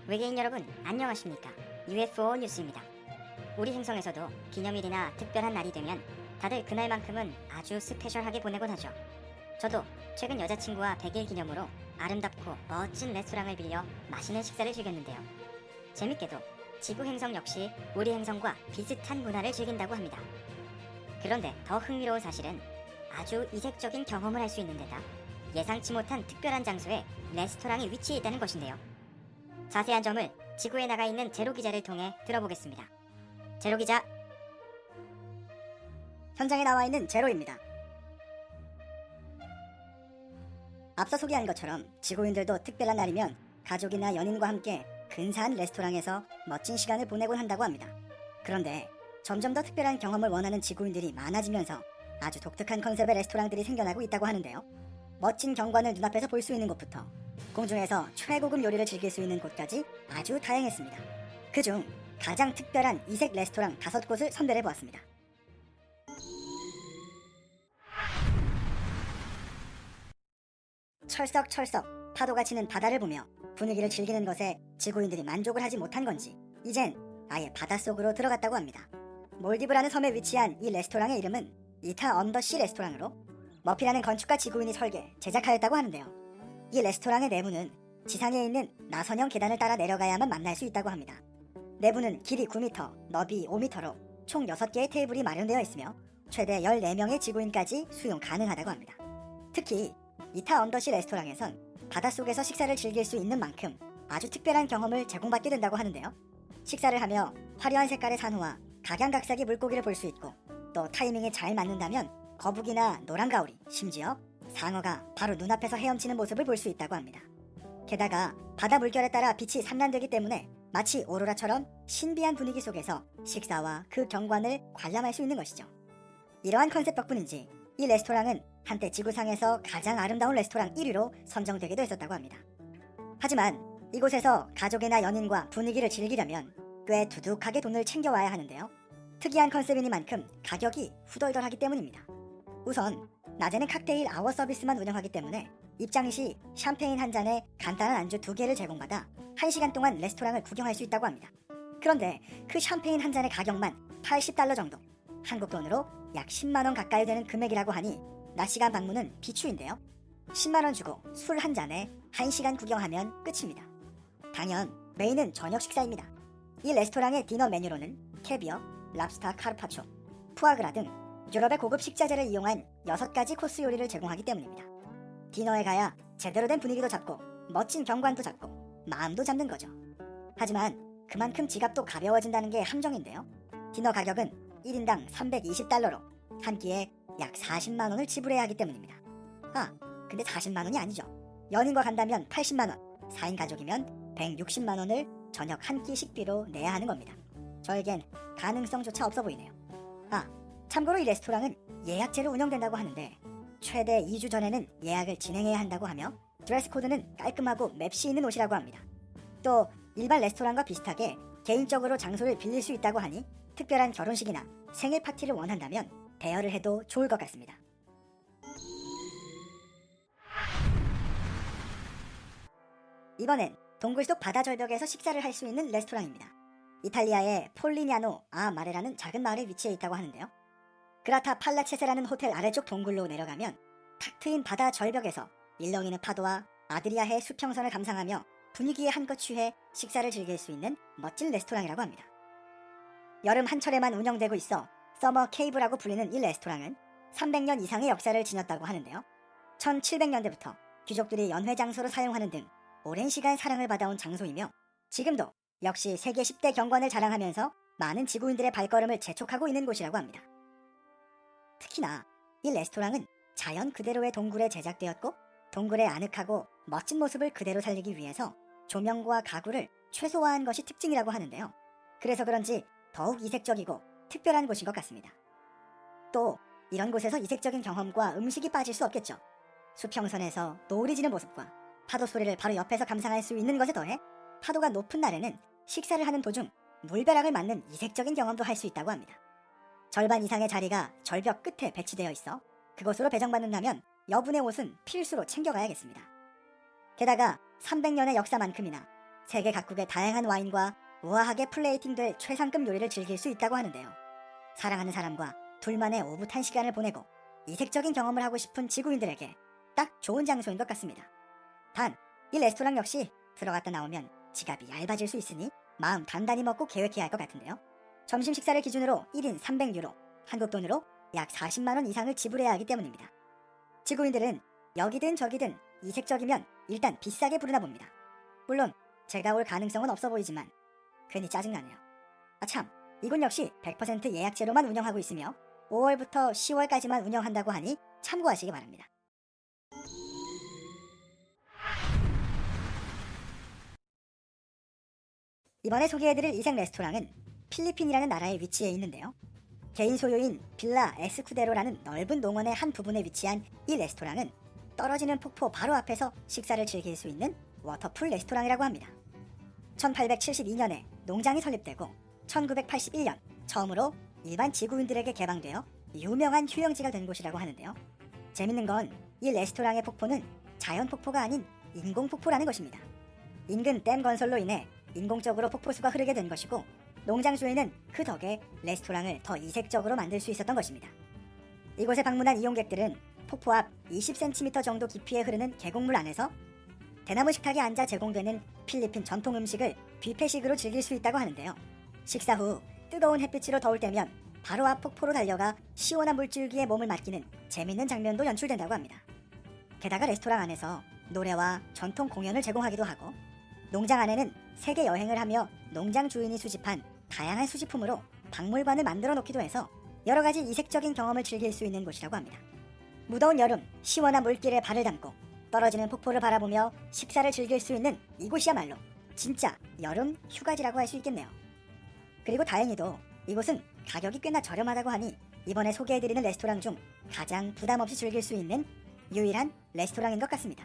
외계인 여러분, 안녕하십니까? UFO 뉴스입니다. 우리 행성에서도 기념일이나 특별한 날이 되면 다들 그날만큼은 아주 스페셜하게 보내곤 하죠. 저도 최근 여자친구와 100일 기념으로 아름답고 멋진 레스토랑을 빌려 맛있는 식사를 즐겼는데요. 재밌게도 지구 행성 역시 우리 행성과 비슷한 문화를 즐긴다고 합니다. 그런데 더 흥미로운 사실은 아주 이색적인 경험을 할 수 있는 데다 예상치 못한 특별한 장소에 레스토랑이 위치해 있다는 것인데요. 자세한 점을 지구에 나가 있는 제로 기자를 통해 들어보겠습니다. 제로 기자. 현장에 나와 있는 제로입니다. 앞서 소개한 것처럼 지구인들도 특별한 날이면 가족이나 연인과 함께 근사한 레스토랑에서 멋진 시간을 보내곤 한다고 합니다. 그런데 점점 더 특별한 경험을 원하는 지구인들이 많아지면서 아주 독특한 컨셉의 레스토랑들이 생겨나고 있다고 하는데요. 멋진 경관을 눈앞에서 볼 수 있는 곳부터 공중에서 최고급 요리를 즐길 수 있는 곳까지 아주 다양했습니다. 그중 가장 특별한 이색 레스토랑 5곳을 선별해 보았습니다. 철썩철썩 파도가 치는 바다를 보며 분위기를 즐기는 것에 지구인들이 만족을 하지 못한 건지 이젠 아예 바닷속으로 들어갔다고 합니다. 몰디브라는 섬에 위치한 이 레스토랑의 이름은 이타 언더시 레스토랑으로 머피라는 건축가 지구인이 설계, 제작하였다고 하는데요. 이 레스토랑의 내부는 지상에 있는 나선형 계단을 따라 내려가야만 만날 수 있다고 합니다. 내부는 길이 9m, 너비 5m로 총 6개의 테이블이 마련되어 있으며 최대 14명의 지구인까지 수용 가능하다고 합니다. 특히 이타 언더시 레스토랑에선 바닷속에서 식사를 즐길 수 있는 만큼 아주 특별한 경험을 제공받게 된다고 하는데요. 식사를 하며 화려한 색깔의 산호와 각양각색의 물고기를 볼 수 있고 또 타이밍이 잘 맞는다면 거북이나 노랑가오리, 심지어 상어가 바로 눈앞에서 헤엄치는 모습을 볼 수 있다고 합니다. 게다가 바다 물결에 따라 빛이 산란되기 때문에 마치 오로라처럼 신비한 분위기 속에서 식사와 그 경관을 관람할 수 있는 것이죠. 이러한 컨셉 덕분인지 이 레스토랑은 한때 지구상에서 가장 아름다운 레스토랑 1위로 선정되기도 했었다고 합니다. 하지만 이곳에서 가족이나 연인과 분위기를 즐기려면 꽤 두둑하게 돈을 챙겨와야 하는데요. 특이한 컨셉이니만큼 가격이 후덜덜하기 때문입니다. 우선 낮에는 칵테일 아워 서비스만 운영하기 때문에 입장 시 샴페인 한 잔에 간단한 안주 2개를 제공받아 1시간 동안 레스토랑을 구경할 수 있다고 합니다. 그런데 그 샴페인 한 잔의 가격만 $80 정도, 한국 돈으로 약 10만원 가까이 되는 금액이라고 하니 낮 시간 방문은 비추인데요. 10만원 주고 술 한 잔에 1시간 구경하면 끝입니다. 당연 메인은 저녁 식사입니다. 이 레스토랑의 디너 메뉴로는 캐비어, 랍스타 카르파초, 푸아그라 등 유럽의 고급 식자재를 이용한 6가지 코스 요리를 제공하기 때문입니다. 디너에 가야 제대로 된 분위기도 잡고 멋진 경관도 잡고 마음도 잡는 거죠. 하지만 그만큼 지갑도 가벼워진다는 게 함정인데요. 디너 가격은 1인당 $320로 한 끼에 약 40만원을 지불해야 하기 때문입니다. 근데 40만원이 아니죠. 연인과 간다면 80만원, 4인 가족이면 160만원을 저녁 한 끼 식비로 내야 하는 겁니다. 저에겐 가능성조차 없어 보이네요. 참고로 이 레스토랑은 예약제로 운영된다고 하는데 최대 2주 전에는 예약을 진행해야 한다고 하며 드레스 코드는 깔끔하고 맵시 있는 옷이라고 합니다. 또 일반 레스토랑과 비슷하게 개인적으로 장소를 빌릴 수 있다고 하니 특별한 결혼식이나 생일 파티를 원한다면 대여를 해도 좋을 것 같습니다. 이번엔 동굴 속 바다 절벽에서 식사를 할 수 있는 레스토랑입니다. 이탈리아의 폴리냐노 아 마레라는 작은 마을에 위치해 있다고 하는데요. 그라타 팔라체세라는 호텔 아래쪽 동굴로 내려가면 탁 트인 바다 절벽에서 일렁이는 파도와 아드리아해 수평선을 감상하며 분위기에 한껏 취해 식사를 즐길 수 있는 멋진 레스토랑이라고 합니다. 여름 한철에만 운영되고 있어 서머 케이브라고 불리는 이 레스토랑은 300년 이상의 역사를 지녔다고 하는데요. 1700년대부터 귀족들이 연회 장소로 사용하는 등 오랜 시간 사랑을 받아온 장소이며 지금도 역시 세계 10대 경관을 자랑하면서 많은 지구인들의 발걸음을 재촉하고 있는 곳이라고 합니다. 특히나 이 레스토랑은 자연 그대로의 동굴에 제작되었고 동굴의 아늑하고 멋진 모습을 그대로 살리기 위해서 조명과 가구를 최소화한 것이 특징이라고 하는데요. 그래서 그런지 더욱 이색적이고 특별한 곳인 것 같습니다. 또 이런 곳에서 이색적인 경험과 음식이 빠질 수 없겠죠. 수평선에서 노을이 지는 모습과 파도 소리를 바로 옆에서 감상할 수 있는 것에 더해 파도가 높은 날에는 식사를 하는 도중 물벼락을 맞는 이색적인 경험도 할 수 있다고 합니다. 절반 이상의 자리가 절벽 끝에 배치되어 있어 그곳으로 배정받는다면 여분의 옷은 필수로 챙겨가야겠습니다. 게다가 300년의 역사만큼이나 세계 각국의 다양한 와인과 우아하게 플레이팅될 최상급 요리를 즐길 수 있다고 하는데요. 사랑하는 사람과 둘만의 오붓한 시간을 보내고 이색적인 경험을 하고 싶은 지구인들에게 딱 좋은 장소인 것 같습니다. 단, 이 레스토랑 역시 들어갔다 나오면 지갑이 얇아질 수 있으니 마음 단단히 먹고 계획해야 할 것 같은데요. 점심 식사를 기준으로 1인 300유로, 한국 돈으로 약 40만 원 이상을 지불해야 하기 때문입니다. 지구인들은 여기든 저기든 이색적이면 일단 비싸게 부르나 봅니다. 물론 제가 올 가능성은 없어 보이지만 괜히 짜증나네요. 참, 이곳 역시 100% 예약제로만 운영하고 있으며 5월부터 10월까지만 운영한다고 하니 참고하시기 바랍니다. 이번에 소개해드릴 이색 레스토랑은 필리핀이라는 나라에 위치해 있는데요. 개인 소유인 빌라 에스쿠데로라는 넓은 농원의 한 부분에 위치한 이 레스토랑은 떨어지는 폭포 바로 앞에서 식사를 즐길 수 있는 워터풀 레스토랑이라고 합니다. 1872년에 농장이 설립되고 1981년 처음으로 일반 지구인들에게 개방되어 유명한 휴양지가 된 곳이라고 하는데요. 재밌는 건 이 레스토랑의 폭포는 자연 폭포가 아닌 인공 폭포라는 것입니다. 인근 댐 건설로 인해 인공적으로 폭포수가 흐르게 된 것이고 농장 주인은 그 덕에 레스토랑을 더 이색적으로 만들 수 있었던 것입니다. 이곳에 방문한 이용객들은 폭포 앞 20cm 정도 깊이에 흐르는 계곡물 안에서 대나무 식탁에 앉아 제공되는 필리핀 전통 음식을 뷔페식으로 즐길 수 있다고 하는데요. 식사 후 뜨거운 햇빛으로 더울 때면 바로 앞 폭포로 달려가 시원한 물줄기에 몸을 맡기는 재밌는 장면도 연출된다고 합니다. 게다가 레스토랑 안에서 노래와 전통 공연을 제공하기도 하고 농장 안에는 세계 여행을 하며 농장 주인이 수집한 다양한 수집품으로 박물관을 만들어 놓기도 해서 여러 가지 이색적인 경험을 즐길 수 있는 곳이라고 합니다. 무더운 여름 시원한 물길에 발을 담고 떨어지는 폭포를 바라보며 식사를 즐길 수 있는 이곳이야말로 진짜 여름 휴가지라고 할 수 있겠네요. 그리고 다행히도 이곳은 가격이 꽤나 저렴하다고 하니 이번에 소개해드리는 레스토랑 중 가장 부담 없이 즐길 수 있는 유일한 레스토랑인 것 같습니다.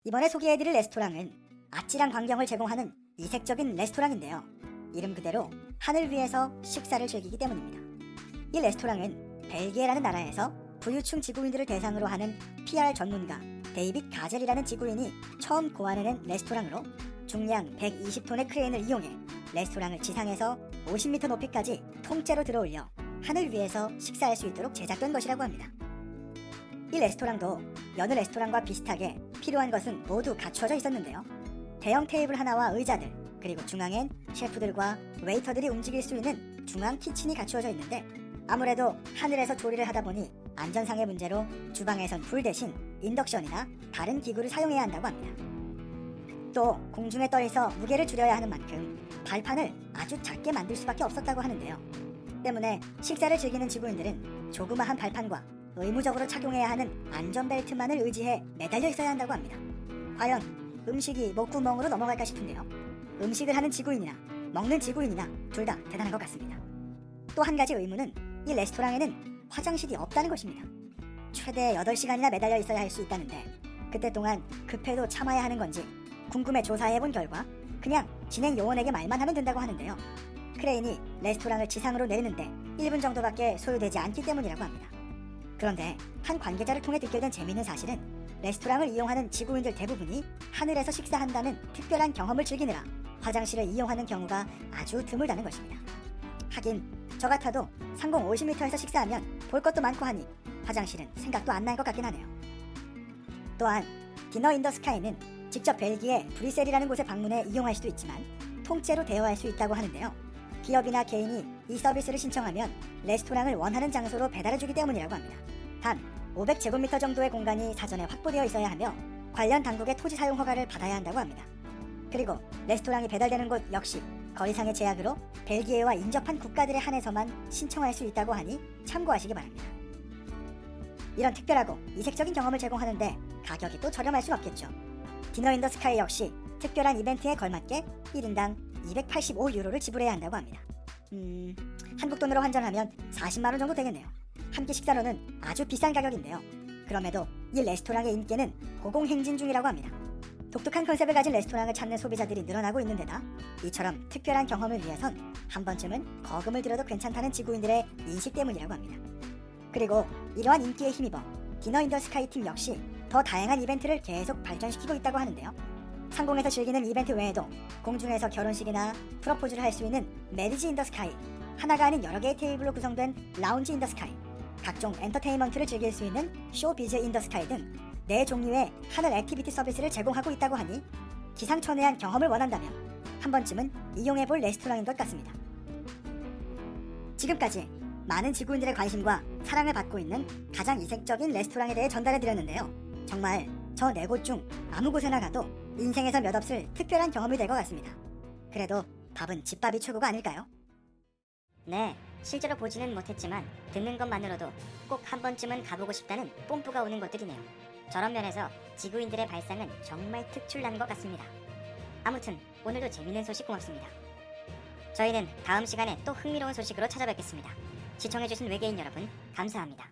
이번에 소개해드릴 레스토랑은 아찔한 광경을 제공하는 이색적인 레스토랑인데요. 이름 그대로 하늘 위에서 식사를 즐기기 때문입니다. 이 레스토랑은 벨기에라는 나라에서 부유층 지구인들을 대상으로 하는 PR 전문가 데이빗 가젤이라는 지구인이 처음 고안해낸 레스토랑으로 중량 120톤의 크레인을 이용해 레스토랑을 지상에서 50m 높이까지 통째로 들어올려 하늘 위에서 식사할 수 있도록 제작된 것이라고 합니다. 이 레스토랑도 여느 레스토랑과 비슷하게 필요한 것은 모두 갖추어져 있었는데요. 대형 테이블 하나와 의자들, 그리고 중앙엔 셰프들과 웨이터들이 움직일 수 있는 중앙 키친이 갖추어져 있는데 아무래도 하늘에서 조리를 하다 보니 안전상의 문제로 주방에선 불 대신 인덕션이나 다른 기구를 사용해야 한다고 합니다. 또 공중에 떠 있어 무게를 줄여야 하는 만큼 발판을 아주 작게 만들 수밖에 없었다고 하는데요. 때문에 식사를 즐기는 지구인들은 조그마한 발판과 의무적으로 착용해야 하는 안전벨트만을 의지해 매달려 있어야 한다고 합니다. 과연 음식이 목구멍으로 넘어갈까 싶은데요. 음식을 하는 지구인이나 먹는 지구인이나 둘 다 대단한 것 같습니다. 또 한 가지 의문은 이 레스토랑에는 화장실이 없다는 것입니다. 최대 8시간이나 매달려 있어야 할 수 있다는데 그때 동안 급해도 참아야 하는 건지 궁금해 조사해본 결과 그냥 진행 요원에게 말만 하면 된다고 하는데요. 크레인이 레스토랑을 지상으로 내리는데 1분 정도밖에 소요되지 않기 때문이라고 합니다. 그런데 한 관계자를 통해 듣게 된 재미있는 사실은 레스토랑을 이용하는 지구인들 대부분이 하늘에서 식사한다는 특별한 경험을 즐기느라 화장실을 이용하는 경우가 아주 드물다는 것입니다. 하긴 저 같아도 상공 50m에서 식사하면 볼 것도 많고 하니 화장실은 생각도 안 날 것 같긴 하네요. 또한 디너 인 더 스카이는 직접 벨기에 브뤼셀이라는 곳에 방문해 이용할 수도 있지만 통째로 대여할 수 있다고 하는데요. 기업이나 개인이 이 서비스를 신청하면 레스토랑을 원하는 장소로 배달해주기 때문이라고 합니다. 단 500제곱미터 정도의 공간이 사전에 확보되어 있어야 하며 관련 당국의 토지 사용 허가를 받아야 한다고 합니다. 그리고 레스토랑이 배달되는 곳 역시 거리상의 제약으로 벨기에와 인접한 국가들에 한해서만 신청할 수 있다고 하니 참고하시기 바랍니다. 이런 특별하고 이색적인 경험을 제공하는데 가격이 또 저렴할 순 없겠죠. 디너 인 더 스카이 역시 특별한 이벤트에 걸맞게 1인당 285유로를 지불해야 한다고 합니다. 한국 돈으로 환전하면 40만원 정도 되겠네요. 한 끼 식사로는 아주 비싼 가격인데요. 그럼에도 이 레스토랑의 인기는 고공행진 중이라고 합니다. 독특한 컨셉을 가진 레스토랑을 찾는 소비자들이 늘어나고 있는 데다 이처럼 특별한 경험을 위해선 한 번쯤은 거금을 들여도 괜찮다는 지구인들의 인식 때문이라고 합니다. 그리고 이러한 인기에 힘입어 디너 인 더 스카이 팀 역시 더 다양한 이벤트를 계속 발전시키고 있다고 하는데요. 상공에서 즐기는 이벤트 외에도 공중에서 결혼식이나 프로포즈를 할 수 있는 메리지 인 더 스카이, 하나가 아닌 여러 개의 테이블로 구성된 라운지 인 더 스카이, 각종 엔터테인먼트를 즐길 수 있는 쇼비즈 인 더 스카이 등 4종류의 하늘 액티비티 서비스를 제공하고 있다고 하니 기상천외한 경험을 원한다면 한 번쯤은 이용해볼 레스토랑인 것 같습니다. 지금까지 많은 지구인들의 관심과 사랑을 받고 있는 가장 이색적인 레스토랑에 대해 전달해드렸는데요. 정말 저 4곳 중 아무 곳에나 가도 인생에서 몇 없을 특별한 경험이 될 것 같습니다. 그래도 밥은 집밥이 최고가 아닐까요? 네, 실제로 보지는 못했지만 듣는 것만으로도 꼭 한 번쯤은 가보고 싶다는 뽐뿌가 오는 곳들이네요. 저런 면에서 지구인들의 발상은 정말 특출난 것 같습니다. 아무튼 오늘도 재밌는 소식 고맙습니다. 저희는 다음 시간에 또 흥미로운 소식으로 찾아뵙겠습니다. 시청해주신 외계인 여러분 감사합니다.